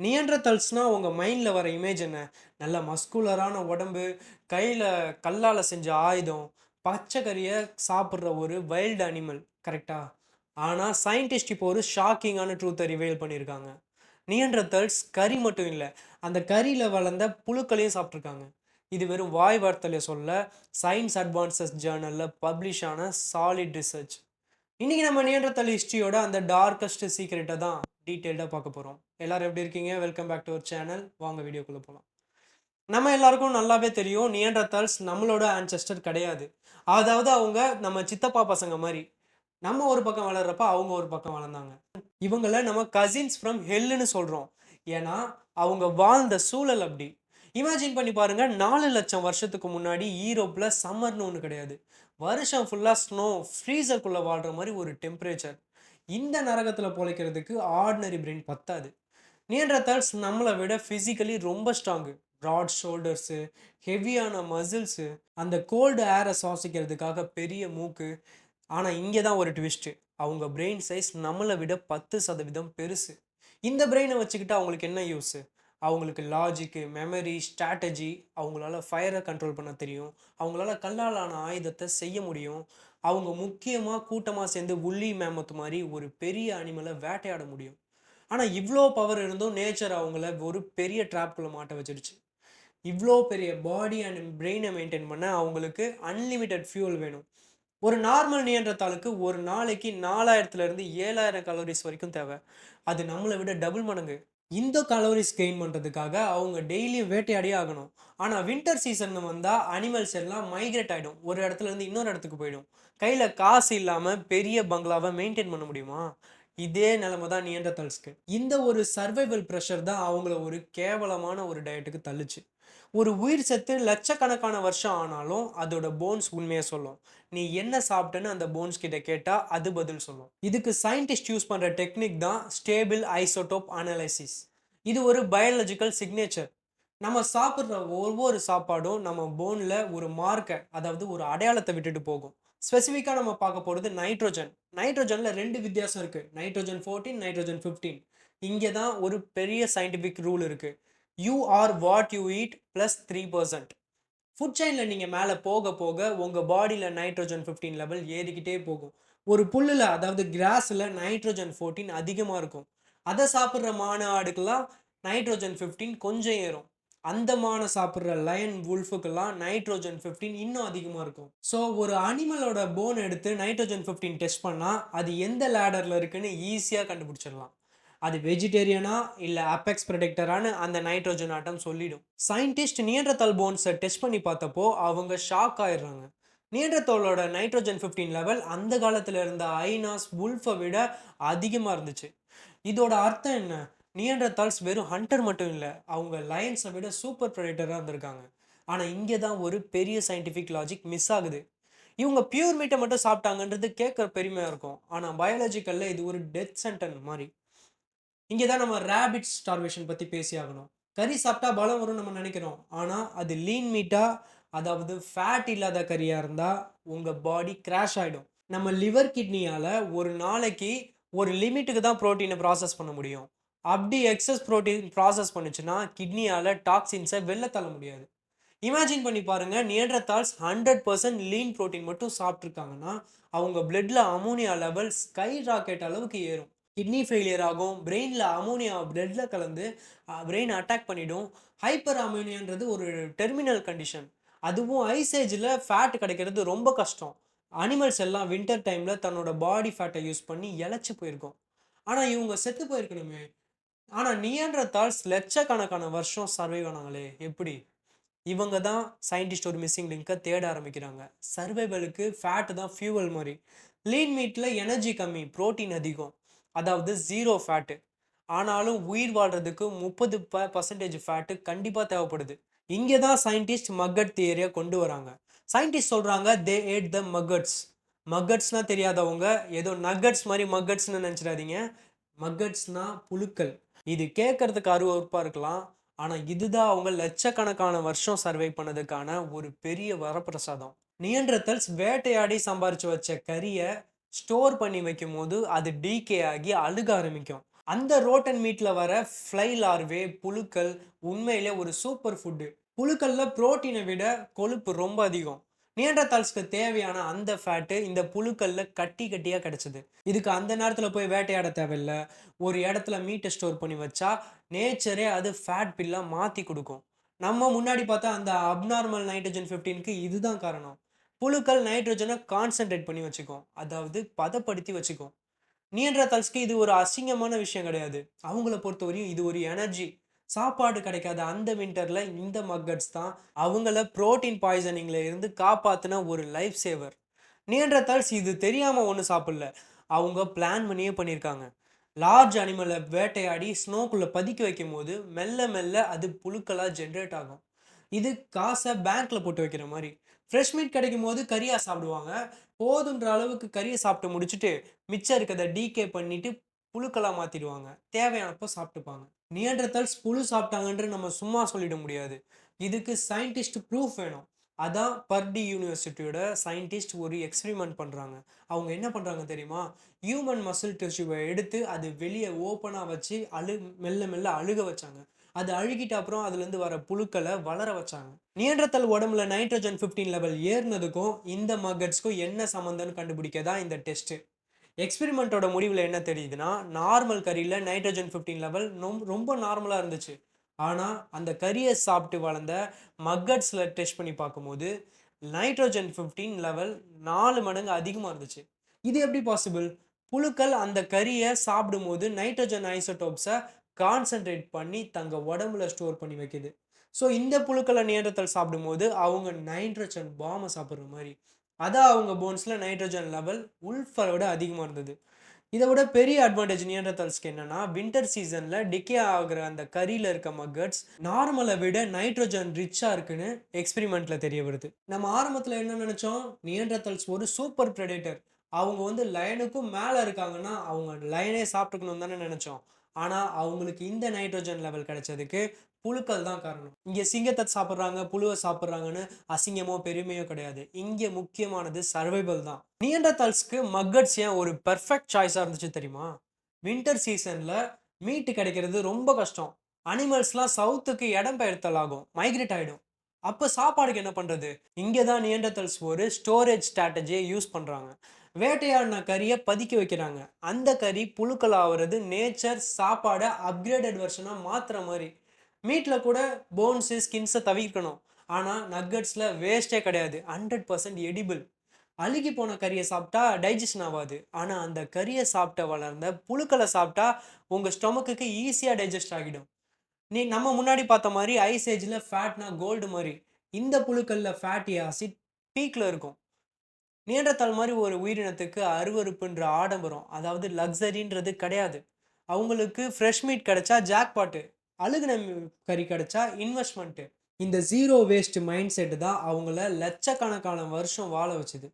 நியண்டர்தல்ஸ்னா உங்க மைண்ட்ல வர இமேஜ் என்ன? நல்ல மஸ்குலரான உடம்பு, கையில கல்லால செஞ்ச ஆயுதம், பச்சை கறிய சாப்பிடுற ஒரு வைல்ட் அனிமல். கரெக்ட்டா? ஆனா சயின்டிஸ்ட் இப்போ ஒரு ஷாக்கிங்கான ட்ரூத்த ரிவீல் பண்ணியிருக்காங்க. நியண்டர்தல்ஸ் கறி மட்டும் இல்ல, அந்த கறியில வளர்ந்த புழுக்களையும் சாப்பிட்டுருக்காங்க. இது வெறும் வாய் வார்த்தையில சொல்ல, சயன்ஸ் அட்வான்சஸ் ஜர்னல்ல பப்ளிஷ் ஆன சாலிட் ரிசர்ச். இன்னைக்கு நம்ம நியண்டர்தல் ஹிஸ்டரியோட அந்த டார்க்கஸ்ட் சீக்ரெட்ட தான் டீட்டெயில்டா பார்க்க போறோம். எல்லாரும் எப்படி இருக்கீங்க? Welcome back to our channel. வாங்க வீடியோக்குள்ள போலாம். நம்ம எல்லாருக்கும் நல்லாவே தெரியும் நியண்டர்தல்ஸ் நம்மளோட ஆன்செஸ்டர் கிடையாது. அதாவது அவங்க நம்ம சித்தப்பா பசங்க மாரி. நம்ம ஒரு பக்கம் வளர்றப்ப அவங்க ஒரு பக்கம் வளர்ந்தாங்க. இவங்கள நம்ம கசின்ஸ் ஃப்ரம் ஹெல்லுன்னு சொல்றோம். ஏன்னா அவங்க வாழ்ந்த சூழல் அப்படி. இமேஜின் பண்ணி பாருங்க 4,00,000 வருஷத்துக்கு முன்னாடி ஈரோப்ல சம்மர்னு ஒண்ணு கிடையாது. வருஷம் ஃபுல்லா ஸ்னோ, ஃப்ரீசர்க்குள்ள வாழ்ற மாரி ஒரு டெம்பரேச்சர். இந்த நரகத்துல பொழைக்கிறதுக்கு ஆர்டினரி பிரெயின் பத்தாது. நியண்டர்தல்ஸ் நம்மள விட பிசிக்கலி ரொம்ப ஸ்ட்ராங்கு. பிராட் ஷோல்டர்ஸு, ஹெவியான மசில்ஸு, அந்த கோல்டு ஏர சுவாசிக்கிறதுக்காக பெரிய மூக்கு. ஆனா இங்க தான் ஒரு ட்விஸ்ட்டு. அவங்க பிரெயின் சைஸ் நம்மள விட 10% பெருசு. இந்த பிரெயின வச்சுக்கிட்டு அவங்களுக்கு என்ன யூஸு? அவங்களுக்கு லாஜிக்கு, மெமரி, ஸ்ட்ராட்டஜி, அவங்களால ஃபயர கண்ட்ரோல் பண்ண தெரியும். அவங்களால கல்லால் ஆன ஆயுதத்த செய்ய முடியும். அவங்க முக்கியமா கூட்டமா சேர்ந்து வுல்லி மேமத் மாரி ஒரு பெரிய அனிமல வேட்டையாட முடியும். ஆனா இவ்ளோ பவர் இருந்தும் நேச்சர் அவங்கள ஒரு பெரிய ட்ராப்குள்ள மாட்ட வச்சுடுச்சு. இவ்ளோ பெரிய பாடி அண்ட் பிரெயின மெயின்டெயின் பண்ண அவங்களுக்கு அன்லிமிட்டெட் ஃபியூல் வேணும். ஒரு நார்மல் நியன்றதாலுக்கு ஒரு நாளைக்கு 4000லேருந்து 7000 கலோரிஸ் வரைக்கும் தேவை. அது நம்மள விட டபுள் மடங்கு. இந்த கலோரிஸ் கெயின் பண்றதுக்காக அவங்க டெய்லியும் வேட்டையாடியே ஆகணும். ஆனா வின்டர் சீசன் வந்தா அனிமல்ஸ் எல்லாம் மைக்ரேட் ஆயிடும். ஒரு இடத்துல இருந்து இன்னொரு இடத்துக்கு போயிடும். கையில காசு இல்லாம பெரிய பங்களாவ மெயின்டெயின் பண்ண முடியுமா? இதே நிலைமை தான் நியண்டர்தல்ஸ்க்கு. இந்த ஒரு சர்வைவல் பிரஷர் தான் அவங்கள ஒரு கேவலமான ஒரு டயட்டுக்கு தள்ளுச்சு. ஒரு உயிர் செத்து லட்சக்கணக்கான வருஷம் ஆனாலும் அதோட போன்ஸ் உண்மையை சொல்லும். நீ என்ன சாப்பிட்டேன்னு அந்த போன்ஸ் கிட்ட கேட்டா அது பதில் சொல்லும். இதுக்கு சயின்டிஸ்ட் யூஸ் பண்ற டெக்னிக் தான் ஸ்டேபிள் ஐசோடோப் அனலைசிஸ். இது ஒரு பயாலஜிக்கல் சிக்னேச்சர். நம்ம சாப்பிடுற ஒவ்வொரு சாப்பாடும் நம்ம போன்ல ஒரு மார்க்கை, அதாவது ஒரு அடையாளத்தை விட்டுட்டு போகும். ஸ்பெசிஃபிக்கா நம்ம பார்க்க போறது நைட்ரோஜன். நைட்ரோஜன்ல 2 வித்தியாசம் இருக்கு. Nitrogen 14, nitrogen 15. இங்க தான் ஒரு பெரிய சயின்டிஃபிக் ரூல் இருக்கு. You are what you eat plus 3%. Food செயின்ல நீங்க மேல போக போக உங்க பாடியில நைட்ரோஜன் 15 லெவல் ஏறிக்கிட்டே போகும். ஒரு புல்லுல, அதாவது கிராஸ்ல நைட்ரோஜன் 14 அதிகமா இருக்கும். அதை சாப்பிடுற மாடு ஆடுக்கெல்லாம் நைட்ரோஜன் 15 கொஞ்சம் ஏறும். அந்த மானை சாப்பிடுற லயன் வுல்ஃபுக்கெல்லாம் நைட்ரோஜன் 15 இன்னும் அதிகமா இருக்கும். ஸோ ஒரு அனிமலோட போன் எடுத்து நைட்ரோஜன் 15 டெஸ்ட் பண்ணா அது எந்த லேடர்ல இருக்குன்னு ஈஸியா கண்டுபிடிச்சிடலாம். அது வெஜிடேரியனா இல்ல அபெக்ஸ் ப்ரெடிக்டரான்னு அந்த நைட்ரோஜன் ஆட்டம் சொல்லிடும். சயின்டிஸ்ட் நியண்டர்தால் போன்ஸை டெஸ்ட் பண்ணி பார்த்தப்போ அவங்க ஷாக் ஆயிடுறாங்க. நியண்டர்தாலோட நைட்ரோஜன் 15 லெவல் அந்த காலத்துல இருந்த ஐனாஸ் வுல்ஃபை விட அதிகமா இருந்துச்சு. இதோட அர்த்தம் என்ன? நியண்டர்தால்ஸ் வெறும் ஹண்டர் மட்டும் இல்ல, அவங்க லயன்ஸை விட சூப்பர் ப்ரெடிட்டரா இருந்திருக்காங்க. ஆனா இங்கே தான் ஒரு பெரிய சயின்டிஃபிக் லாஜிக் மிஸ் ஆகுது. இவங்க பியூர் மீட்டை மட்டும் சாப்பிட்டாங்கன்றது கேட்க பெருமையா இருக்கும். ஆனா பயாலஜிக்கல்ல இது ஒரு டெத் சென்டன் மாதிரி. இங்கே தான் நம்ம ரேபிட் ஸ்டார்வேஷன் பற்றி பேசி ஆகணும். கறி சாப்பிட்டா பலம் வரும்னு நம்ம நினைக்கிறோம். ஆனால் அது லீன் மீட்டா, அதாவது ஃபேட் இல்லாத கறியாக இருந்தால் உங்கள் பாடி கிராஷ் ஆகிடும். நம்ம லிவர் கிட்னியால் ஒரு நாளைக்கு ஒரு லிமிட்டுக்கு தான் ப்ரோட்டீனை ப்ராசஸ் பண்ண முடியும். அப்படி எக்ஸஸ் ப்ரோட்டீன் ப்ராசஸ் பண்ணுச்சுன்னா கிட்னியால் டாக்ஸின்ஸை வெளில தள்ள முடியாது. இமேஜின் பண்ணி பாருங்க, நியண்டர்தால்ஸ் 100% லீன் ப்ரோட்டீன் மட்டும் சாப்பிட்ருக்காங்கன்னா அவங்க பிளட்ல அமோனியா லெவல் ஸ்கை ராக்கெட் அளவுக்கு ஏறும். கிட்னி ஃபெயிலியர் ஆகும். பிரெயினில் அமோனியா பிளட்ல கலந்து பிரெயின் அட்டாக் பண்ணிடும். ஹைப்பர் அமோனியான்றது ஒரு டெர்மினல் கண்டிஷன். அதுவும் ஐசேஜில் ஃபேட் கிடைக்கிறது ரொம்ப கஷ்டம். அனிமல்ஸ் எல்லாம் வின்டர் டைமில் தன்னோட பாடி ஃபேட்டை யூஸ் பண்ணி இழைச்சி போயிருக்கும். ஆனால் இவங்க செத்து போயிருக்கணுமே. ஆனால் நியண்டர்தால்ஸ் லட்சக்கணக்கான வருஷம் சர்வைவ் ஆனாங்களே எப்படி? இவங்க தான் சயின்டிஸ்ட் ஒரு மிஸ்ஸிங் லிங்கை தேட ஆரம்பிக்கிறாங்க. சர்வைவலுக்கு ஃபேட் தான் ஃபியூவல் மாதிரி. லீன் மீட்டில் எனர்ஜி கம்மி, புரோட்டீன் அதிகம், அதாவது ஜீரோ ஃபேட்டு. ஆனாலும் உயிர் வாழ்றதுக்கு 30% ஃபேட்டு கண்டிப்பாக தேவைப்படுது. இங்கே தான் சயின்டிஸ்ட் மக்கட் தியரியை கொண்டு வராங்க. சயின்டிஸ்ட் சொல்கிறாங்க தே ஏட் த மக்கட்ஸ். மக்கட்ஸ்னால் தெரியாதவங்க ஏதோ நக்கட்ஸ் மாதிரி மக்கட்ஸ்னு நினச்சிடாதீங்க. மக்கட்ஸ்னா புழுக்கள். இது கேட்கறதுக்கு அருவருப்பாக இருக்கலாம். ஆனால் இதுதான் அவங்க லட்சக்கணக்கான வருஷம் சர்வை பண்ணதுக்கான ஒரு பெரிய வரப்பிரசாதம். நியண்டர்தல்ஸ் வேட்டையாடி சம்பாரிச்சு வச்ச கறியை ஸ்டோர் பண்ணி வைக்கும் போது அது டீகே ஆகி அழுக ஆரம்பிக்கும். அந்த ரோட்டன் மீட்ல வர ஃப்ளை லார்வே, புழுக்கள் உண்மையிலே ஒரு சூப்பர் ஃபுட்டு. புழுக்கள்ல புரோட்டீனை விட கொழுப்பு ரொம்ப அதிகம். நியண்டர்தால்ஸ்க்கு தேவையான அந்த ஃபேட்டு இந்த புழுக்கள்ல கட்டி கட்டியா கிடைச்சது. இதுக்கு அந்த நேரத்துல போய் வேட்டையாட தேவையில்ல. ஒரு இடத்துல மீட்ட ஸ்டோர் பண்ணி வச்சா, நேச்சரே அது ஃபேட் பில்லா மாத்தி குடுக்கும். நம்ம முன்னாடி பார்த்தா அந்த அப்நார்மல் நைட்ரஜன் 15க்கு இதுதான் காரணம். புழுக்கள் நைட்ரஜன கான்சன்ட்ரேட் பண்ணி வச்சுக்கும். அதாவது பதப்படுத்தி வச்சுக்கும். நியண்டர்தால்ஸ்க்கு இது ஒரு அசிங்கமான விஷயம் கிடையாது. அவங்கள பொறுத்தவரையும் இது ஒரு எனர்ஜி. சாப்பாடு கிடைக்காத அந்த வின்டர்ல இந்த மக்கட்ஸ் தான் அவங்கள புரோட்டீன் பாய்சனிங்ல இருந்து காப்பாத்துன ஒரு லைஃப் சேவர். நியண்டர்தால்ஸ் இது தெரியாம ஒண்ணும் சாப்பிடல. அவங்க பிளான் பண்ணியே பண்ணியிருக்காங்க. லார்ஜ் அனிமல வேட்டையாடி ஸ்னோக்குள்ள பதுக்கி வைக்கும்போது, மெல்ல மெல்ல அது புழுக்களா ஜெனரேட் ஆகும். இது காச பேங்க்ல போட்டு வைக்கிற மாரி. ஃப்ரெஷ் மீட் கிடைக்கும்போது கறியா சாப்பிடுவாங்க. போதுன்ற அளவுக்கு கறிய சாப்பிட்டு முடிச்சுட்டு, மிச்சம் இருக்கிறத டீகே பண்ணிட்டு புழுக்களா மாத்திடுவாங்க. தேவையானப்போ சாப்பிட்டுப்பாங்க. நியண்டர்தால்ஸ் புழு சாப்பிட்டாங்கன்று நம்ம சும்மா சொல்லிட முடியாது. இதுக்கு சயின்டிஸ்ட் ப்ரூஃப் வேணும். அதான் பர்டி யூனிவர்சிட்டியோட சயின்டிஸ்ட் ஒரு எக்ஸ்பெரிமெண்ட் பண்றாங்க. அவங்க என்ன பண்றாங்க தெரியுமா? ஹியூமன் மசில் டிஷ்யூவ எடுத்து அது வெளிய ஓப்பனா வச்சு மெல்ல மெல்ல அழுக வச்சாங்க. அது அழுகிட்ட அப்புறம் அதுலேருந்து வர புழுக்கள வளர வச்சாங்க. நியண்டர்தால் உடம்புல நைட்ரஜன் 15 லெவல் ஏறுனதுக்கும் இந்த மகட்ஸ்க்கும் என்ன சம்மந்தம்னு கண்டுபிடிக்க தான் இந்த டெஸ்ட். எக்ஸ்பெரிமெண்ட்டோட முடிவுல என்ன தெரியுதுன்னா, நார்மல் கறியில நைட்ரஜன் 15 லெவல் ரொம்ப நார்மலா இருந்துச்சு. ஆனா, அந்த கறிய சாப்பிட்டு வளர்ந்த மக்கட்ஸ்ல டெஸ்ட் பண்ணி பார்க்கும்போது, நைட்ரஜன் 15 லெவல் 4 மடங்கு அதிகமா இருந்துச்சு. இது எப்படி பாசிபிள்? புழுக்கள் அந்த கறிய சாப்பிடும்போது நைட்ரஜன் ஐசோடோப்ஸ கான்சன்ட்ரேட் பண்ணி தங்க உடம்புல ஸ்டோர் பண்ணி வைக்குது. ஸோ இந்த புழுக்கள நியண்டர்தால் சாப்பிடும்போது, அவங்க நைட்ரஜன் பாம்ப சாப்பிடுற மாரி. அதான் அவங்க போன்ஸ்ல நைட்ரஜன் லெவல் உல்ஃப விட அதிகமா இருந்தது. இத விட பெரிய அட்வான்டேஜ் நியண்டர்தால்ஸ்க்கு என்னன்னா, வின்டர் சீசன்ல டிகே ஆகுற அந்த கரியில இருக்க மக்கட்ஸ் நார்மல விட நைட்ரஜன் ரிச்சா இருக்குன்னு எக்ஸ்பெரிமெண்ட்ல தெரிய வருது. நம்ம ஆரம்பத்துல என்ன நெனச்சோம்? நியண்டர்தால்ஸ் ஒரு சூப்பர் பிரெடேட்டர். அவங்க வந்து லயனுக்கும் மேல இருக்காங்கன்னா, அவங்க லயனே சாப்பிட்டுக்கணும்னு தானே நெனச்சோம். ஆனா, அவங்களுக்கு இந்த நைட்ரஜன் லெவல் கிடைச்சதுக்கு புழுக்கள் தான் காரணம். இங்க சிங்கத்த சாப்பிடுறாங்க, புழுவ சாப்பிடுறாங்கன்னு அசிங்கமோ, பெருமையோ கிடையாது. இங்க முக்கியமானது சர்வைவல் தான். நியண்டர்தால்ஸ்க்கு மக்கட்ஸ் ஏன் ஒரு பெர்ஃபெக்ட் சாய்ஸா இருந்துச்சு தெரியுமா? வின்டர் சீசன்ல மீட் கிடைக்கிறது ரொம்ப கஷ்டம். அனிமல்ஸ்லாம் சவுத்துக்கு இடம்பெயர்த்தல் ஆகும். மைக்ரேட் ஆயிடும். அப்ப சாப்பாடுக்கு என்ன பண்றது? இங்க தான் நியண்டர்தால்ஸ் ஒரு ஸ்டோரேஜ் ஸ்ட்ராட்டஜிய யூஸ் பண்றாங்க. வேட்டையாடின கறிய பதுக்கி வைக்கிறாங்க. அந்த கறி புழுக்கள் ஆவுறது நேச்சர் சாப்பாட அப்கிரேடட் வெர்ஷனா மாத்துற மாரி. மீட்ல கூட போன்ஸு, ஸ்கின்ஸ தவிர்க்கணும். ஆனா நக்கட்ஸ்ல வேஸ்ட்டே கிடையாது. 100% எடிபிள். அழுகி போன கறிய சாப்பிட்டா டைஜெஷன் ஆவாது. ஆனா அந்த கறிய சாப்பிட்ட வளர்ந்த புழுக்கள சாப்பிட்டா உங்க ஸ்டொமக்குக்கு ஈஸியா டைஜெஸ்ட் ஆகிடும். நம்ம முன்னாடி பார்த்த மாரி ஐஸ் ஏஜ்ல ஃபேட்னா கோல்டு மாரி. இந்த புழுக்கள்ல ஃபேட்டி ஆசிட் பீக்ல இருக்கும். நியண்டர்தால் மாரி ஒரு உயிரினத்துக்கு அருவருப்புன்ற ஆடம்பரம், அதாவது லக்ஸரின்றது கிடையாது. அவங்களுக்கு ஃப்ரெஷ் மீட் கிடைச்சா ஜாக்பாட்டு. அழுகுன கறி கிடைச்சா இன்வெஸ்ட்மென்ட்டு. இந்த ஜீரோ வேஸ்ட் மைண்ட் செட் தான் அவங்கள லட்சக்கணக்கான வருஷம் வாழ வச்சது.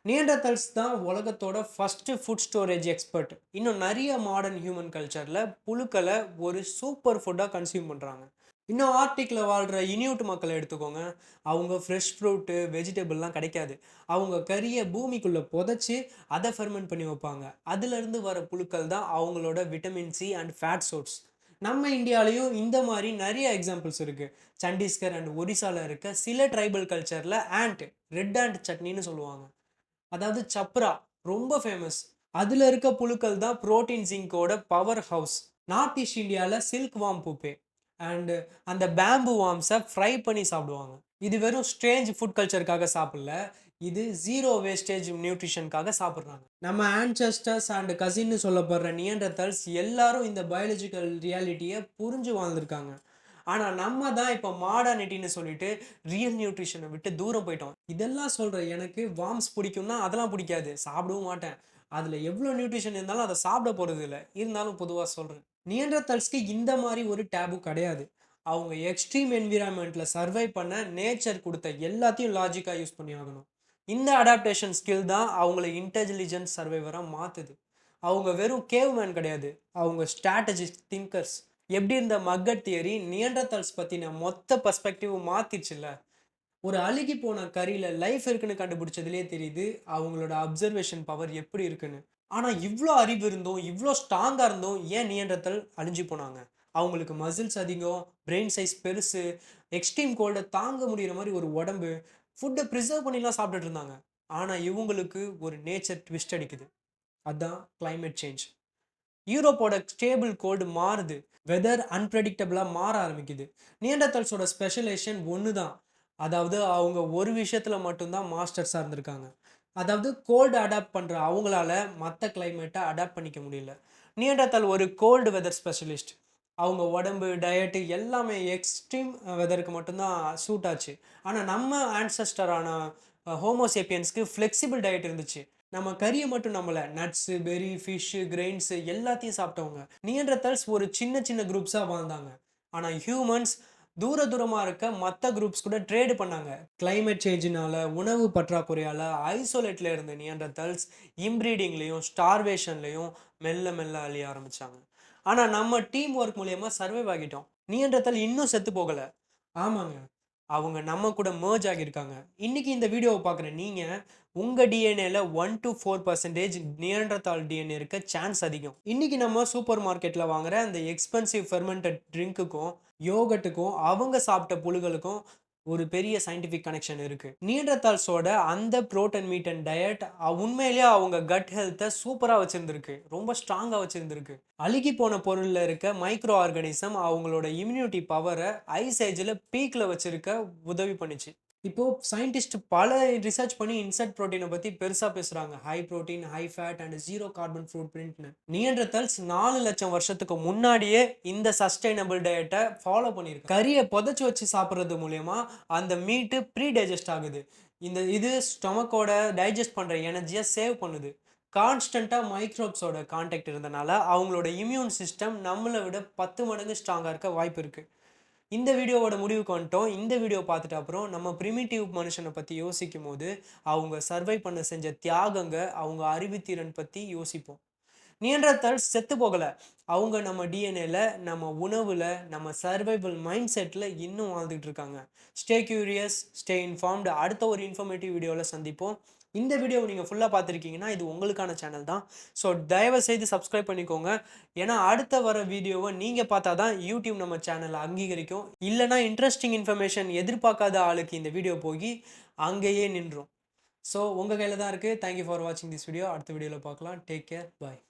நியண்டர்தல்ஸ் தான் உலகத்தோட ஃபர்ஸ்ட் ஃபுட் ஸ்டோரேஜ் எக்ஸ்பர்ட். இன்னும் நிறைய மாடர்ன் ஹியூமன் கல்ச்சர்ல புழுக்களை ஒரு சூப்பர் ஃபுட்டா கன்சியூம் பண்றாங்க. இன்னும் ஆர்டிக்ல வாழ்ற இனியூட் மக்களை எடுத்துக்கோங்க. அவங்க ஃப்ரெஷ் ஃப்ரூட்டு, வெஜிடபிள்லாம் கிடைக்காது. அவங்க கறியை பூமிக்குள்ள புதைச்சி அதை ஃபெர்மெண்ட் பண்ணி வைப்பாங்க. அதிலிருந்து வர புழுக்கள் தான் அவங்களோட vitamin C and fat source. நம்ம இந்தியாலயும் இந்த மாதிரி நிறைய எக்ஸாம்பிள்ஸ் இருக்கு. சண்டீஸ்கர் அண்ட் ஒரிசால இருக்க சில ட்ரைபல் கல்ச்சர்ல ஆண்ட், ரெட் ஆண்ட் சட்னின்னு சொல்லுவாங்க. அதாவது சப்ரா ரொம்ப ஃபேமஸ். அதுல இருக்க புழுக்கள் தான் புரோட்டீன் ஜிங்கோட பவர் ஹவுஸ். நார்த் ஈஸ்ட் இந்தியால சில்க் வார்ம் பூப்பே அண்ட் அந்த பேம்பு வார்ம்ஸை ஃப்ரை பண்ணி சாப்பிடுவாங்க. இது வெறும் ஸ்ட்ரேஞ்ச் ஃபுட் கல்ச்சருக்காக சாப்பிடல. இது ஜீரோ வேஸ்டேஜ் நியூட்ரிஷனுக்காக சாப்பிட்றாங்க. நம்ம ஆன்செஸ்டர்ஸ் அண்ட் கசின்னு சொல்லப்படுற நியண்டர்தல்ஸ் எல்லாரும் இந்த பயாலஜிக்கல் ரியாலிட்டியை புரிஞ்சு வாழ்ந்திருக்காங்க. ஆனா நம்ம தான் இப்போ மாடர்னிட்டின்னு சொல்லிட்டு ரியல் நியூட்ரிஷனை விட்டு தூரம் போயிட்டோம். இதெல்லாம் சொல்ற எனக்கு வார்ம்ஸ் பிடிக்கும்னா அதெல்லாம் பிடிக்காது, சாப்பிடவும் மாட்டேன். அதுல எவ்வளவு நியூட்ரிஷன் இருந்தாலும் அதை சாப்பிட போறது இல்லை. இருந்தாலும் பொதுவா சொல்றேன், நியண்டர்தல்ஸ்க்கு இந்த மாதிரி ஒரு டேபு கிடையாது. அவங்க எக்ஸ்ட்ரீம் என்விரான்மெண்ட்ல சர்வை பண்ண நேச்சர் கொடுத்த எல்லாத்தையும் லாஜிக்கா யூஸ் பண்ணி ஆகணும். இந்த அடாப்டேஷன் ஸ்கில் தான் அவங்கள இன்டெலிஜென்ட் சர்வைவரா மாத்துது. அவங்க வெறும் கேவ்மேன் கிடையாது, அவங்க ஸ்ட்ராட்டஜிஸ்ட் திங்கர்ஸ். எப்படி இந்த மக்கட் தியரி நியண்டர்தல்ஸ் பத்தின மொத்த பெர்ஸ்பெக்டிவ் மாத்திச்சுல்ல. ஒரு அழுகி போன கறியில லைஃப் இருக்குன்னு கண்டுபிடிச்சதுலயே தெரியுது அவங்களோட அப்சர்வேஷன் பவர் எப்படி இருக்குன்னு. ஆனா இவ்ளோ அறிவு இருந்தும், இவ்ளோ ஸ்ட்ராங்கா இருந்தும் ஏன் நியண்டர்தல் அழிஞ்சு போனாங்க? அவங்களுக்கு மசில்ஸ் அதிகம், பிரெயின் சைஸ் பெருசு, எக்ஸ்ட்ரீம் கோல்ட தாங்க முடியிற மாரி ஒரு உடம்பு, ஃபுட்ட பிரிசர்வ் பண்ணிலாம் சாப்பிட்டுட்டு இருந்தாங்க. ஆனா இவங்களுக்கு ஒரு நேச்சர் ட்விஸ்ட் அடிக்குது. அதான் கிளைமேட் சேஞ்ச். யூரோப்போட ஸ்டேபிள் கோல்டு மாறுது. வெதர் அன்பிரெடிக்டபிளா மாற ஆரம்பிக்குது. நியண்டர்தல்ஸோட ஸ்பெஷலைசேஷன் ஒண்ணு தான். அதாவது அவங்க ஒரு விஷயத்துல மட்டும் தான் மாஸ்டர்ஸா இருந்திருக்காங்க. அதாவது கோல்டு அடாப்ட் பண்ற அவங்களால மத்த கிளைமேட்ட அடாப்ட் பண்ணிக்க முடியல. நியண்டர்தல் ஒரு கோல்டு வெதர் ஸ்பெஷலிஸ்ட். அவங்க உடம்பு, டயட் எல்லாமே எக்ஸ்ட்ரீம் வெதருக்கு மட்டும் தான் சூட் ஆச்சு. ஆனா நம்ம ஆன்செஸ்டரான ஹோமோசேப்பியன்ஸ்க்கு ஃப்ளெக்சிபிள் டயட் இருந்துச்சு. நம்ம கறிய மட்டும் நம்பல. நட்ஸ், பெர்ரி, ஃபிஷ், கிரெயின்ஸ் எல்லாத்தையும் சாப்பிட்டவங்க. நியண்டர்தல்ஸ் ஒரு சின்ன சின்ன குரூப்ஸா வாழ்ந்தாங்க. ஆனா ஹியூமன்ஸ் தூர தூரமா இருக்க மத்த குரூப்ஸ் கூட ட்ரேட் பண்ணாங்க. கிளைமேட் சேஞ்சினால, உணவு பற்றாக்குறையால ஐசோலேட்ல இருந்த நியண்டர்தல்ஸ் இன்பிரீடிங்லயும், ஸ்டார்வேஷன்லயும் மெல்ல மெல்ல அழிய ஆரம்பிச்சாங்க. ஆனா நம்ம டீம் ஒர்க் மூலியமா சர்வைவ் ஆகிட்டோம். நியண்டர்தல் இன்னும் செத்து போகல. ஆமாங்க. அவங்க நம்ம கூட மெர்ஜ் ஆகியிருக்காங்க. இன்னைக்கு இந்த வீடியோவ பார்க்குற நீங்க, உங்க டிஎன்ஏல 1-4% நியண்டர்தால் டிஎன்ஏ இருக்க சான்ஸ் அதிகம். இன்னைக்கு நம்ம சூப்பர் மார்க்கெட்ல வாங்குற அந்த எக்ஸ்பென்சிவ் ஃபெர்மென்டட் ட்ரிங்க்குக்கும், யோகர்ட்டுக்கும், அவங்க சாப்பிட்ட புழுகளுக்கும் ஒரு பெரிய சயின்டிஃபிக் கனெக்ஷன் இருக்கு. நியண்டர்தால்ஸோட அந்த புரோட்டீன் மீட் அண்ட் டயட் உண்மையிலேயே அவங்க கட் ஹெல்த்த சூப்பரா வச்சிருந்திருக்கு. ரொம்ப ஸ்ட்ராங்கா வச்சிருந்திருக்கு. அழுகி போன பொருள்ல இருக்க மைக்ரோ ஆர்கானிசம் அவங்களோட இம்யூனிட்டி பவர ஐஸ் ஏஜ்ல பீக்ல வச்சிருக்க உதவி பண்ணுச்சு. இப்போ சயின்டிஸ்ட் பல ரிசர்ச் பண்ணி இன்செக்ட் புரோட்டீனை பத்தி பெருசா பேசுறாங்க. High protein, high fat and zero carbon food பிரிண்ட்னு. நியண்டர்தல்ஸ் 4 லட்சம் வருஷத்துக்கு முன்னாடியே இந்த சஸ்டைனபிள் டயட்டை ஃபாலோ பண்ணியிருக்கு. கறியை புதைச்சு வச்சு சாப்பிட்றது மூலியமா அந்த மீட்டு ப்ரீ டைஜஸ்ட் ஆகுது. இது ஸ்டொமக்கோட டைஜஸ்ட் பண்ற எனர்ஜியை சேவ் பண்ணுது. கான்ஸ்டன்ட்டா மைக்ரோப்ஸோட கான்டாக்ட் இருந்தனால அவங்களோட இம்யூன் சிஸ்டம் நம்மளை விட 10 மடங்கு ஸ்ட்ராங்கா இருக்க வாய்ப்பு இருக்கு. இந்த வீடியோவோட முடிவுக்கு வந்துட்டோம். இந்த வீடியோ பார்த்துட்டு அப்புறம் நம்ம பிரிமிட்டிவ் மனுஷனை பத்தி யோசிக்கும் போது அவங்க சர்வை பண்ண செஞ்ச தியாகங்க, அவங்க அறிவுத்திறன் பத்தி யோசிப்போம். நியண்டர்தல்ஸ் செத்து போகல. அவங்க நம்ம டிஎன்ஏல, நம்ம உணவுல, நம்ம சர்வைவல் மைண்ட் செட்ல இன்னும் வாழ்ந்துட்டு இருக்காங்க. Stay curious, stay informed. அடுத்த ஒரு இன்ஃபர்மேட்டிவ் வீடியோல சந்திப்போம். இந்த வீடியோவை நீங்க ஃபுல்லா பார்த்துருக்கீங்கன்னா இது உங்களுக்கான சேனல் தான். ஸோ தயவு செய்து சப்ஸ்கிரைப் பண்ணிக்கோங்க. ஏன்னா அடுத்த வர வீடியோவை நீங்க பார்த்தா தான் யூடியூப் நம்ம சேனலை அங்கீகரிக்கும். இல்லைனா இன்ட்ரெஸ்டிங் இன்ஃபர்மேஷன் எதிர்பார்க்காத ஆளுக்கு இந்த வீடியோ போய் அங்கேயே நின்றும். ஸோ உங்கள் கையில் தான் இருக்குது. தேங்க்யூ ஃபார் வாட்சிங் திஸ் வீடியோ. அடுத்த வீடியோவில் பார்க்கலாம். Take care. பாய்.